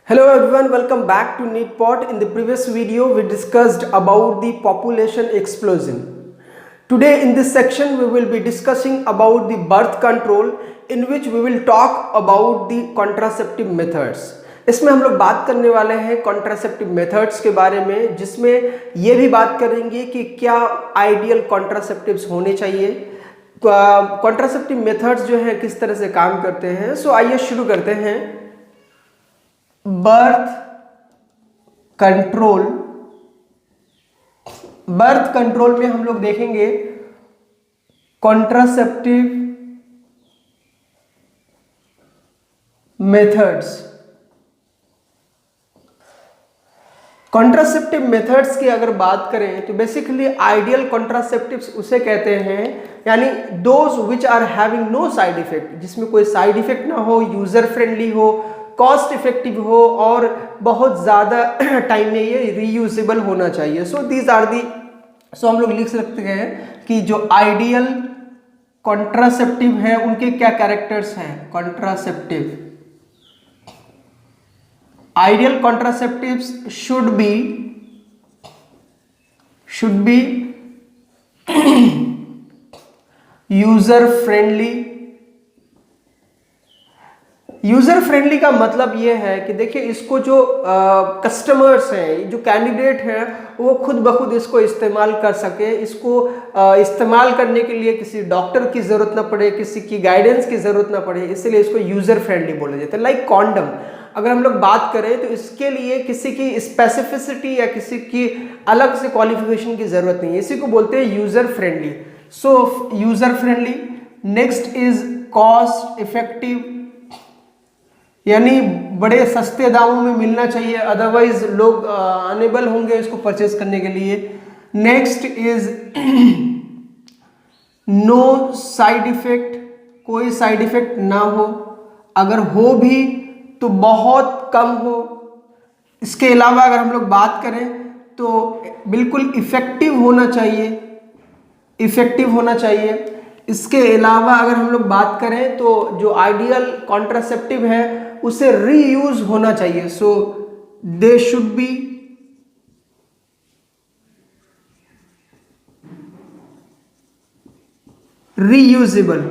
Hello everyone, welcome back to NeetPot. In the previous video, we discussed about the population explosion. Today in this section, we will be discussing about the birth control, in which we will talk about the contraceptive methods. इसमें हम लोग बात करने वाले हैं contraceptive methods के बारे में, जिसमें ये भी बात करेंगे कि क्या आइडियल कॉन्ट्रासेप्टिव्स होने चाहिए, कॉन्ट्रासेप्टिव मेथड्स जो है किस तरह से काम करते हैं। सो आइए शुरू करते हैं। बर्थ कंट्रोल में हम लोग देखेंगे कॉन्ट्रासेप्टिव मेथड्स। कॉन्ट्रासेप्टिव मेथड्स की अगर बात करें तो बेसिकली आइडियल कॉन्ट्रासेप्टिव्स उसे कहते हैं, यानी those which are having no side effect, जिसमें कोई साइड इफेक्ट ना हो, यूजर फ्रेंडली हो, कॉस्ट इफेक्टिव हो और बहुत ज़्यादा टाइम में ये रीयूजेबल होना चाहिए। सो दीज आर दी, सो हम लोग लिख सकते हैं कि जो आइडियल कॉन्ट्रासेप्टिव है उनके क्या कैरेक्टर्स हैं। Contraceptive ideal contraceptives should be user friendly. User friendly का मतलब ये है कि देखिए, इसको जो कस्टमर्स हैं, जो कैंडिडेट हैं, वो खुद ब खुद इसको इस्तेमाल कर सके। इसको इस्तेमाल करने के लिए किसी डॉक्टर की ज़रूरत ना पड़े, किसी की गाइडेंस की ज़रूरत ना पड़े, इसलिए इसको यूज़र फ्रेंडली बोला जाता है। लाइक कॉन्डम अगर हम लोग बात करें तो इसके लिए किसी की स्पेसिफिसिटी या किसी की अलग से क्वालिफिकेशन की ज़रूरत नहीं है, इसी को बोलते हैं user friendly. So user friendly. Next is cost effective, यानी बड़े सस्ते दामों में मिलना चाहिए, अदरवाइज लोग अनेबल होंगे इसको परचेज करने के लिए। Next is no side effect, कोई साइड इफेक्ट ना हो, अगर हो भी तो बहुत कम हो। इसके अलावा अगर हम लोग बात करें तो बिल्कुल इफेक्टिव होना चाहिए। इसके अलावा अगर हम लोग बात करें तो जो आइडियल कॉन्ट्रासेप्टिव है उसे रीयूज होना चाहिए। सो दे शुड बी रीयूजेबल,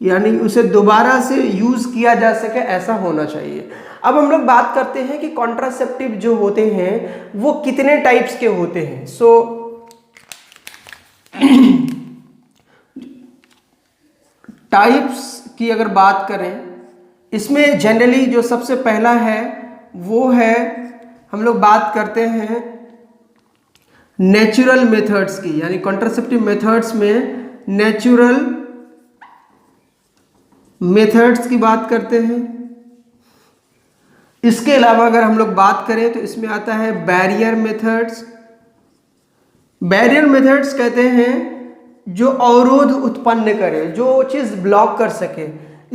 यानी उसे दोबारा से यूज किया जा सके, ऐसा होना चाहिए। अब हम लोग बात करते हैं कि कॉन्ट्रासेप्टिव जो होते हैं वो कितने टाइप्स के होते हैं। सो टाइप्स की अगर बात करें, इसमें जनरली जो सबसे पहला है वो है, हम लोग बात करते हैं नेचुरल मेथड्स की, यानी कॉन्ट्रासेप्टिव मेथड्स में नेचुरल मेथड्स की बात करते हैं। इसके अलावा अगर हम लोग बात करें तो इसमें आता है बैरियर मेथड्स। बैरियर मेथड्स कहते हैं जो अवरोध उत्पन्न करे, जो चीज़ ब्लॉक कर सके।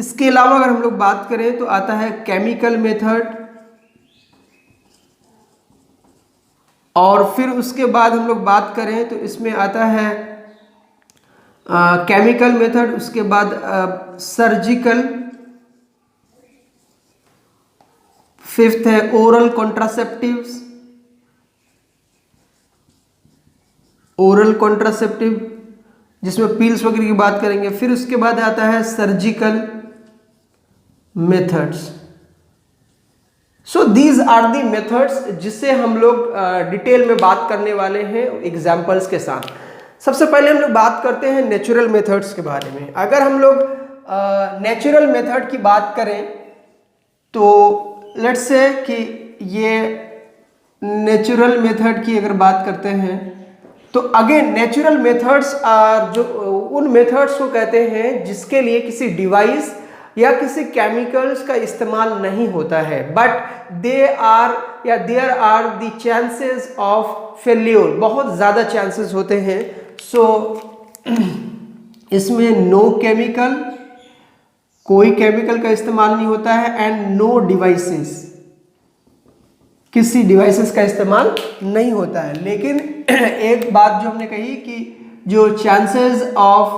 इसके अलावा अगर हम लोग बात करें तो आता है केमिकल मेथड, और फिर उसके बाद हम लोग बात करें तो इसमें आता है केमिकल मेथड, उसके बाद सर्जिकल, फिफ्थ है ओरल कॉन्ट्रासेप्टिव्स, ओरल कॉन्ट्रासेप्टिव जिसमें पील्स वगैरह की बात करेंगे। फिर उसके बाद आता है surgical methods. So these are the methods जिससे हम लोग डिटेल में बात करने वाले हैं एग्जाम्पल्स के साथ। सबसे पहले हम लोग बात करते हैं नेचुरल मेथड्स के बारे में। अगर हम लोग नेचुरल मेथड की बात करें तो लेट्स से कि ये नेचुरल मेथड की अगर बात करते हैं तो अगेन नेचुरल मेथड्स आर, जो उन मेथड्स को कहते हैं जिसके लिए किसी डिवाइस या किसी केमिकल्स का इस्तेमाल नहीं होता है, but there are the chances of failure, बहुत ज़्यादा चांसेस होते हैं। सो इसमें नो केमिकल, कोई केमिकल का इस्तेमाल नहीं होता है, एंड नो डिवाइसेस, किसी डिवाइसेस का इस्तेमाल नहीं होता है। लेकिन एक बात जो हमने कही कि जो चांसेस ऑफ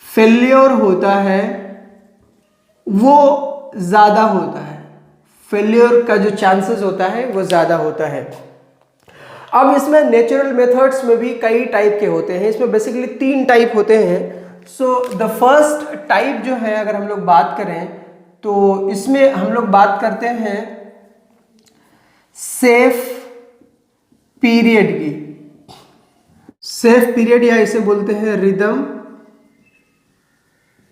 फेल्योर होता है वो ज़्यादा होता है, फेल्योर का जो चांसेस होता है वो ज़्यादा होता है। अब इसमें नेचुरल मेथड्स में भी कई टाइप के होते हैं, इसमें बेसिकली 3 टाइप होते हैं। सो द फर्स्ट टाइप जो है अगर हम लोग बात करें तो इसमें हम लोग बात करते हैं सेफ पीरियड की। सेफ पीरियड या इसे बोलते हैं रिदम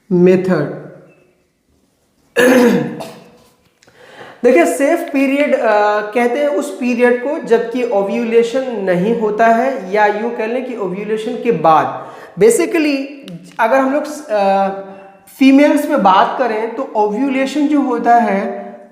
मेथड। देखिए सेफ पीरियड कहते हैं उस पीरियड को जबकि ओव्यूलेशन नहीं होता है, या यूं कह लें कि ओव्यूलेशन के बाद। बेसिकली अगर हम लोग फीमेल्स में बात करें तो ओव्यूलेशन जो होता है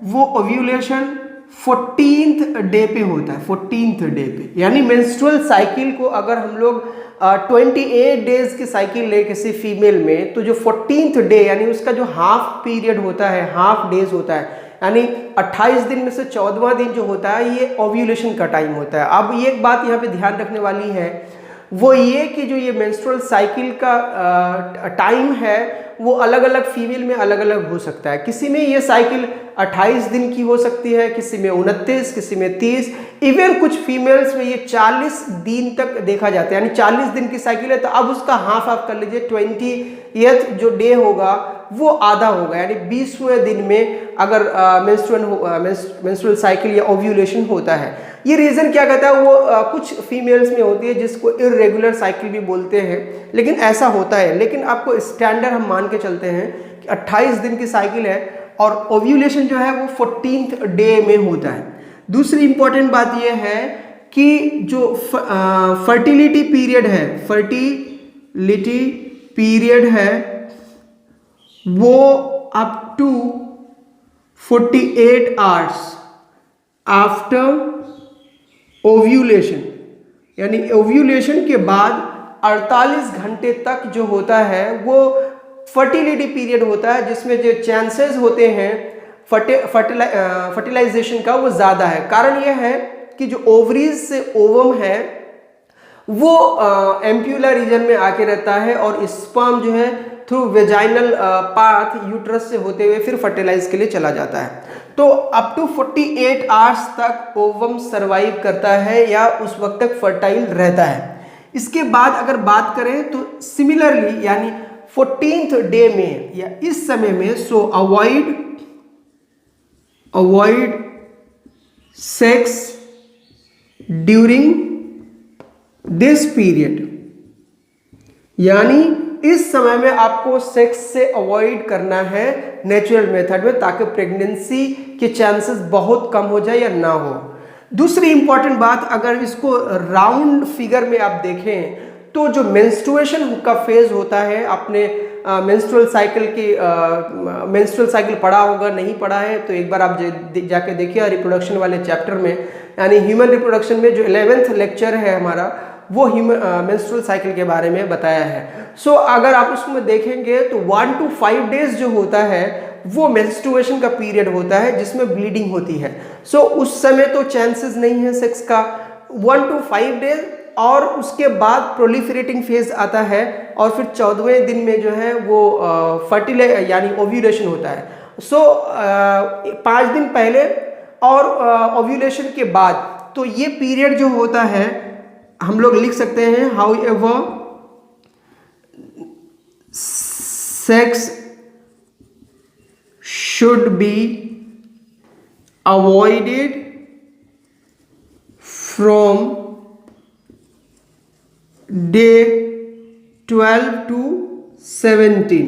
वो ओव्यूलेशन 14th डे पे होता है, 14th डे पे। यानी मेंस्ट्रुअल साइकिल को अगर हम लोग 28 डेज की साइकिल ले किसी फीमेल में, तो जो 14th डे यानी उसका जो हाफ पीरियड होता है, हाफ डेज होता है, यानी 28 दिन में से 14वां दिन जो होता है ये ओव्यूलेशन का टाइम होता है। अब ये एक बात यहाँ पे ध्यान रखने वाली है, वो ये कि जो ये मेंस्ट्रुअल साइकिल का टाइम है वो अलग अलग फीमेल में अलग अलग हो सकता है। किसी में ये साइकिल 28 दिन की हो सकती है, किसी में 29, किसी में 30, इवन कुछ फीमेल्स में ये 40 दिन तक देखा जाता है। यानी 40 दिन की साइकिल है तो अब उसका हाफ आप कर लीजिए, 20th जो डे होगा वो आधा होगा, यानी 20वें दिन में अगर मेंस्ट्रुअल साइकिल या ओव्यूलेशन होता है। ये रीज़न क्या कहता है, वो कुछ फीमेल्स में होती है जिसको इर्रेगुलर साइकिल भी बोलते हैं, लेकिन ऐसा होता है। लेकिन आपको स्टैंडर्ड हम मान के चलते हैं कि 28 दिन की साइकिल है और ओव्यूलेशन जो है वो 14th डे में होता है। दूसरी इंपॉर्टेंट बात यह है कि जो फर्टिलिटी पीरियड है वो up to 48 hours after ovulation, यानी ओव्यूलेशन के बाद 48 घंटे तक जो होता है वो फर्टिलिटी पीरियड होता है, जिसमें जो चांसेस होते हैं फर्टिलाइजेशन का वो ज़्यादा है। कारण यह है कि जो ओवरीज से ओवम है वो एम्प्यूला रीजन में आके रहता है और स्पर्म जो है थ्रू वेजाइनल पाथ यूट्रस से होते हुए फिर फर्टिलाइज के लिए चला जाता है। तो अप टू 48 आवर्स तक ओवम सरवाइव करता है या उस वक्त तक फर्टाइल रहता है। इसके बाद अगर बात करें तो सिमिलरली यानी 14th डे में या इस समय में सो avoid sex during this period, यानी इस समय में आपको सेक्स से अवॉइड करना है नेचुरल मेथड में, ताकि प्रेगनेंसी के चांसेस बहुत कम हो जाए या ना हो। दूसरी इंपॉर्टेंट बात, अगर इसको राउंड फिगर में आप देखें तो जो मेंस्ट्रुएशन का फेज होता है, आपने मेंस्ट्रुअल साइकिल पढ़ा होगा, नहीं पढ़ा है तो एक बार आप जाके देखिए रिप्रोडक्शन वाले चैप्टर में, यानी ह्यूमन रिप्रोडक्शन में जो 11th लेक्चर है हमारा वो मेंस्ट्रुअल साइकिल के बारे में बताया है। सो अगर आप उसमें देखेंगे तो 1 to 5 डेज जो होता है वो मेंस्ट्रुएशन का पीरियड होता है जिसमें ब्लीडिंग होती है। सो उस समय तो चांसेस नहीं है सेक्स का, 1 to 5 डेज, और उसके बाद प्रोलिफरेटिंग फेज आता है और फिर 14वें दिन में जो है वो फर्टिलाइज यानी ओव्यूलेशन होता है। सो 5 दिन पहले और ओव्यूलेशन के बाद, तो ये पीरियड जो होता है हम लोग लिख सकते हैं however sex should be avoided from day 12 to 17।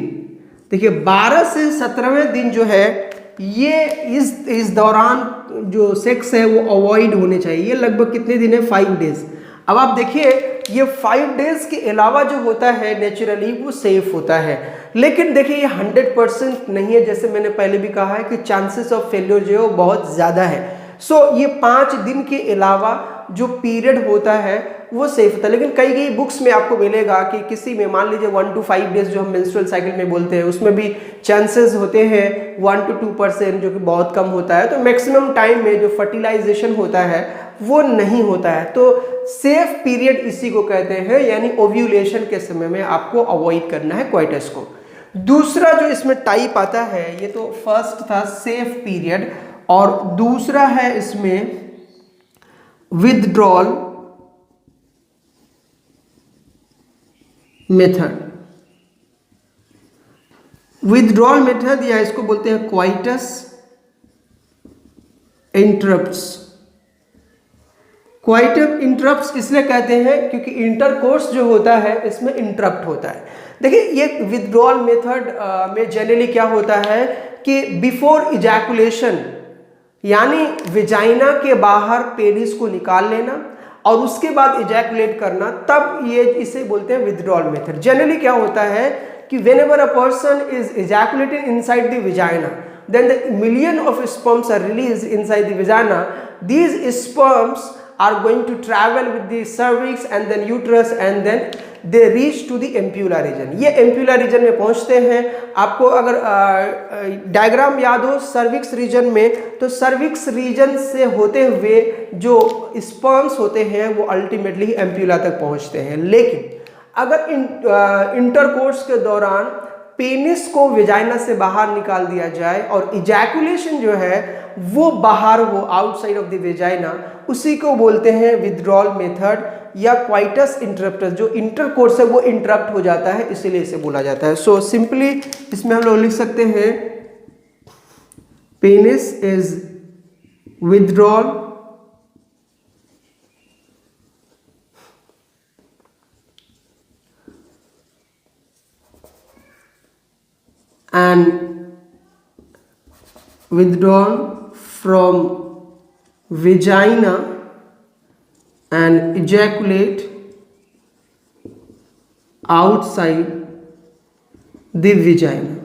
देखिए 12 से 17वें दिन जो है ये इस दौरान जो सेक्स है वो अवॉइड होने चाहिए। ये लगभग कितने दिन है, 5 डेज। अब आप देखिए ये 5 डेज के अलावा जो होता है नेचुरली वो सेफ होता है, लेकिन देखिए ये 100% नहीं है। जैसे मैंने पहले भी कहा है कि चांसेस ऑफ फेल्योर जो है वो बहुत ज़्यादा है। सो ये 5 दिन के अलावा जो पीरियड होता है वो सेफ होता है, लेकिन कई बुक्स में आपको मिलेगा कि किसी में मान लीजिए 1 to 5 डेज जो हम मेंस्ट्रुअल साइकिल में बोलते हैं उसमें भी चांसेस होते हैं 1 to 2%, जो कि बहुत कम होता है। तो मैक्सिमम टाइम में जो फर्टिलाइजेशन होता है वो नहीं होता है। तो सेफ पीरियड इसी को कहते हैं, यानी ओव्यूलेशन के समय में आपको अवॉइड करना है क्वाइटस को। दूसरा जो इसमें टाइप आता है, ये तो फर्स्ट था सेफ पीरियड, और दूसरा है इसमें विथड्रॉल मेथड। विथड्रॉल मेथड या इसको बोलते हैं क्वाइटस इंटरप्ट्स। क्वाइटस इंटरप्ट्स इसलिए कहते हैं क्योंकि इंटरकोर्स जो होता है इसमें इंटरप्ट होता है। देखिए ये विथड्रॉल मेथड में जनरली क्या होता है कि बिफोर इजैकुलेशन, यानी विजाइना के बाहर पेनिस को निकाल लेना और उसके बाद इजैकुलेट करना, तब ये इसे बोलते हैं विथड्रॉल मेथड। जनरली क्या होता है कि whenever a person is ejaculating inside the vagina, then the million of sperms are released inside the vagina. These sperms are going to travel with the cervix and then uterus and then they reach to the ampulla region. ये ampulla region में पहुंचते हैं। आपको अगर diagram याद हो cervix reason में, तो सर्विक्स रीजन से होते हुए जो स्पर्म्स होते हैं वो अल्टीमेटली एम्प्यूला तक पहुंचते हैं। लेकिन अगर इंटरकोर्स के दौरान पेनिस को वेजाइना से बाहर निकाल दिया जाए और इजैकुलेशन जो है वो बाहर हो, आउटसाइड ऑफ द वेजाइना, उसी को बोलते हैं विथड्रॉल मेथड या क्वाइटस इंटरप्टस। जो इंटरकोर्स है वो इंटरप्ट हो जाता है, इसीलिए इसे बोला जाता है। सो सिंपली इसमें हम लोग लिख सकते हैं penis is withdrawal and withdrawn from vagina and ejaculate outside the vagina.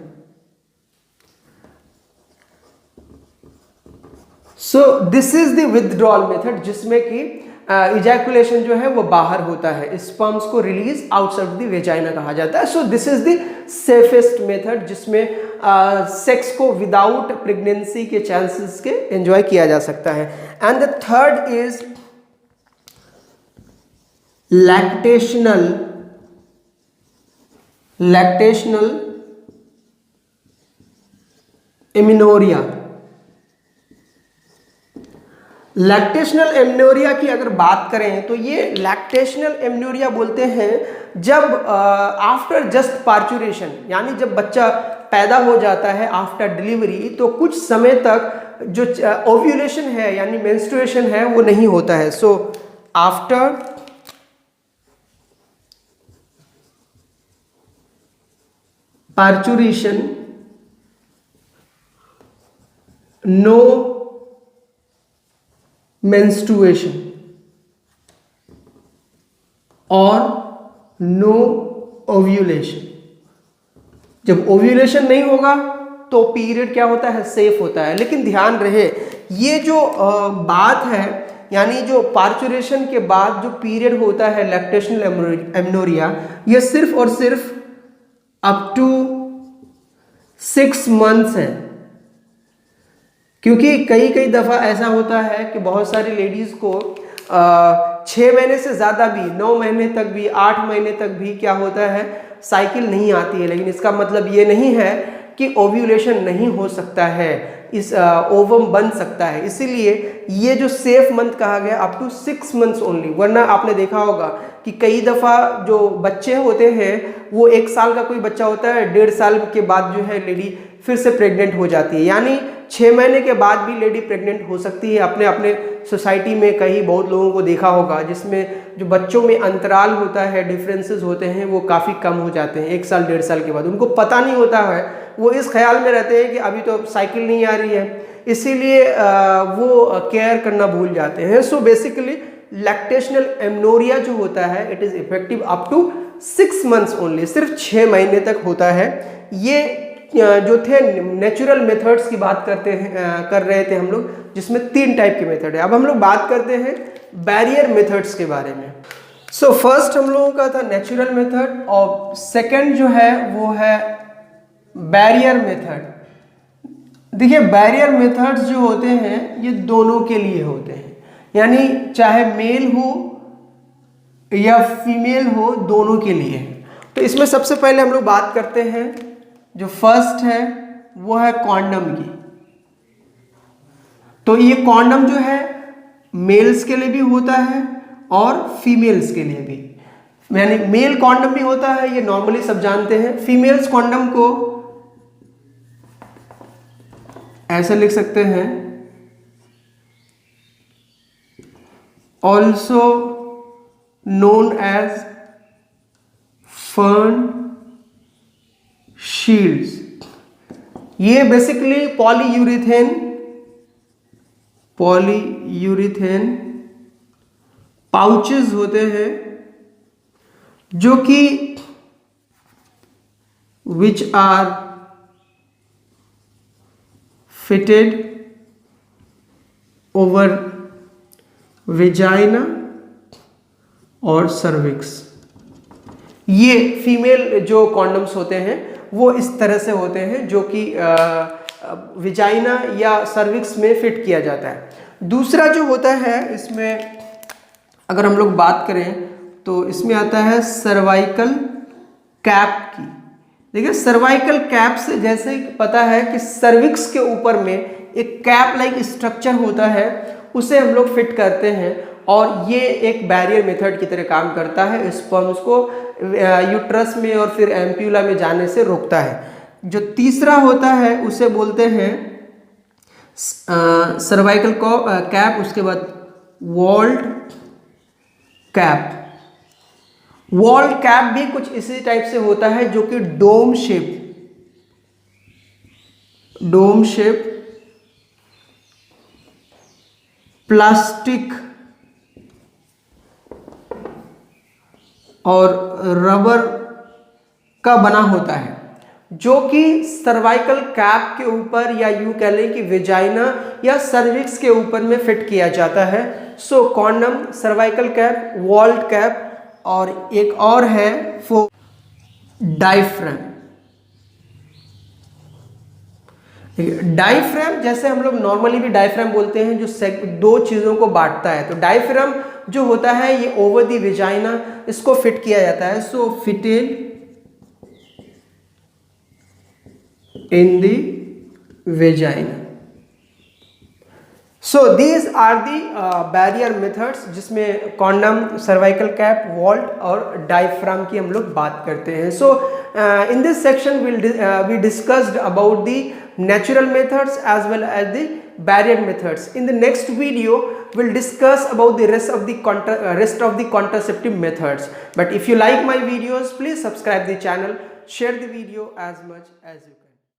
So this is the withdrawal method, जिसमें कि इजैकुलेशन जो है वो बाहर होता है, स्पर्म्स को रिलीज आउटसाइड द वेजाइना कहा जाता है। So this is the safest method जिसमें सेक्स को विदाउट प्रेगनेंसी के चांसेस के एंजॉय किया जा सकता है। And the third is lactational amenorrhoea. Lactational amenorrhoea की अगर बात करें तो ये लैक्टेशनल एमनोरिया बोलते हैं जब आफ्टर जस्ट पार्चुरेशन, यानी जब बच्चा पैदा हो जाता है आफ्टर डिलीवरी, तो कुछ समय तक जो ओव्यूलेशन है यानी मेंस्ट्रुएशन है वो नहीं होता है। So after parturition no menstruation और नो ओव्यूलेशन। जब ओव्यूलेशन नहीं होगा तो पीरियड क्या होता है, सेफ होता है। लेकिन ध्यान रहे ये जो बात है, यानी जो पार्चुरेशन के बाद जो पीरियड होता है लैक्टेशनल एमनोरिया, ये सिर्फ और सिर्फ अप टू 6 मंथ्स है। क्योंकि कई दफ़ा ऐसा होता है कि बहुत सारी लेडीज़ को 6 महीने से ज़्यादा भी, 9 महीने तक भी, 8 महीने तक भी क्या होता है, साइकिल नहीं आती है। लेकिन इसका मतलब ये नहीं है कि ओव्यूलेशन नहीं हो सकता है, इस ओवम बन सकता है। इसीलिए ये जो सेफ मंथ कहा गया अप टू 6 मंथ्स ओनली। वरना आपने देखा होगा कि कई दफ़ा जो बच्चे होते हैं वो 1 साल का कोई बच्चा होता है, 1.5 साल के बाद जो है लेडी फिर से प्रेग्नेंट हो जाती है। यानी 6 महीने के बाद भी लेडी प्रेग्नेंट हो सकती है। अपने सोसाइटी में कहीं बहुत लोगों को देखा होगा जिसमें जो बच्चों में अंतराल होता है, डिफरेंसेस होते हैं, वो काफ़ी कम हो जाते हैं 1 साल 1.5 साल के बाद। उनको पता नहीं होता है, वो इस ख्याल में रहते हैं कि अभी तो साइकिल नहीं आ रही है, इसीलिए वो केयर करना भूल जाते हैं। सो बेसिकली लैक्टेशनल एमनोरिया जो होता है it is effective up to 6 months only, सिर्फ 6 महीने तक होता है। ये जो थे नेचुरल मेथड्स की बात कर रहे थे हम लोग, जिसमें 3 टाइप के मेथड है। अब हम लोग बात करते हैं बैरियर मेथड्स के बारे में। सो फर्स्ट हम लोगों का था नेचुरल मेथड और सेकंड जो है वो है बैरियर मेथड। देखिए बैरियर मेथड्स जो होते हैं ये दोनों के लिए होते हैं, यानी चाहे मेल हो या फीमेल हो, दोनों के लिए। तो इसमें सबसे पहले हम लोग बात करते हैं जो फर्स्ट है वो है कॉन्डम की। तो ये कॉन्डम जो है मेल्स के लिए भी होता है और फीमेल्स के लिए भी, यानी मेल कॉन्डम भी होता है, ये नॉर्मली सब जानते हैं। फीमेल्स कॉन्डम को ऐसे लिख सकते हैं, also known as fem shields. ये बेसिकली पॉलीयूरेथेन पाउचेस होते हैं जो कि which are fitted over vagina और सर्विक्स। ये फीमेल जो कॉन्डम्स होते हैं वो इस तरह से होते हैं जो कि विजाइना या सर्विक्स में फिट किया जाता है। दूसरा जो होता है इसमें अगर हम लोग बात करें तो इसमें आता है सर्वाइकल कैप की। देखिए सर्वाइकल कैप से जैसे पता है कि सर्विक्स के ऊपर में एक कैप लाइक स्ट्रक्चर होता है, उसे हम लोग फिट करते हैं और ये एक बैरियर मेथड की तरह काम करता है, स्पर्म्स को यूट्रस में और फिर एम्प्यूला में जाने से रोकता है। जो तीसरा होता है उसे बोलते हैं सर्वाइकल कैप, उसके बाद वॉल्ड कैप। वॉल्ड कैप भी कुछ इसी टाइप से होता है जो कि डोम शेप प्लास्टिक और रबर का बना होता है, जो कि सर्वाइकल कैप के ऊपर या यूं कह लें कि वेजाइना या सर्विक्स के ऊपर में फिट किया जाता है। So condom, cervical cap, vault cap और एक और है वो डायफ्राम। डायफ्राम जैसे हम लोग नॉर्मली भी डायफ्राम बोलते हैं जो दो चीज़ों को बांटता है। तो डायफ्राम जो होता है ये ओवर द वेजाइना इसको फिट किया जाता है। So fitted in the vagina. So these are the barrier methods जिसमें कॉन्डम, सर्वाइकल कैप, वॉल्ट और डायफ्राम की हम लोग बात करते हैं। So in this section we discussed about the natural methods as well as the barrier methods. In the next video we'll discuss about the rest of the contraceptive methods. But if you like my videos, please subscribe the channel, share the video as much as you can.